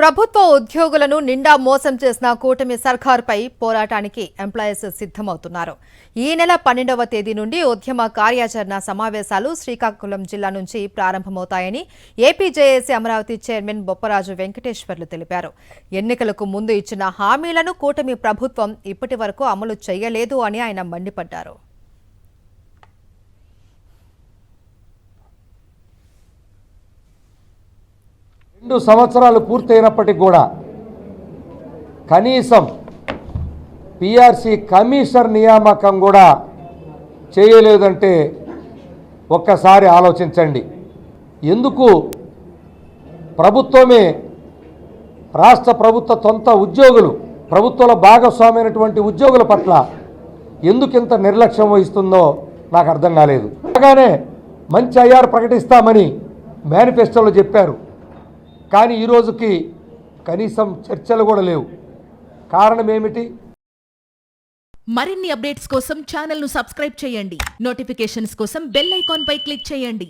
ప్రభుత్వ ఉద్యోగులను నిండా మోసం చేసిన కూటమి సర్కార్పై పోరాటానికి ఎంప్లాయీస్ సిద్ధమవుతున్నారు. ఈ నెల 12వ తేదీ నుండి ఉద్యమ కార్యాచరణ సమావేశాలు శ్రీకాకుళం జిల్లా నుంచి ప్రారంభమవుతాయని AP JAC Amaravati chairman Bopparaju Venkateswarlu తెలిపారు. ఎన్నికలకు ముందు ఇచ్చిన హామీలను కూటమి ప్రభుత్వం ఇప్పటి వరకు అమలు చేయలేదు అని ఆయన మండిపడ్డారు. 2 సంవత్సరాలు పూర్తయినప్పటికీ కూడా కనీసం పీఆర్సీ కమిషనర్ నియామకం కూడా చేయలేదంటే ఒక్కసారి ఆలోచించండి. ఎందుకు ప్రభుత్వమే రాష్ట్ర ప్రభుత్వ సొంత ఉద్యోగులు ప్రభుత్వంలో భాగస్వామైనటువంటి ఉద్యోగుల పట్ల ఎందుకు ఇంత నిర్లక్ష్యం వహిస్తుందో నాకు అర్థం కాలేదు. అలాగానే మంచి ఐఆర్ ప్రకటిస్తామని మేనిఫెస్టోలో చెప్పారు. కానీ ఈ రోజుకి కనీసం చర్చలు కూడా లేవు. కారణం ఏమిటి? మరిన్ని అప్డేట్స్ కోసం ఛానల్ ను సబ్స్క్రైబ్ చేయండి. నోటిఫికేషన్స్ కోసం బెల్ ఐకాన్ పై క్లిక్ చేయండి.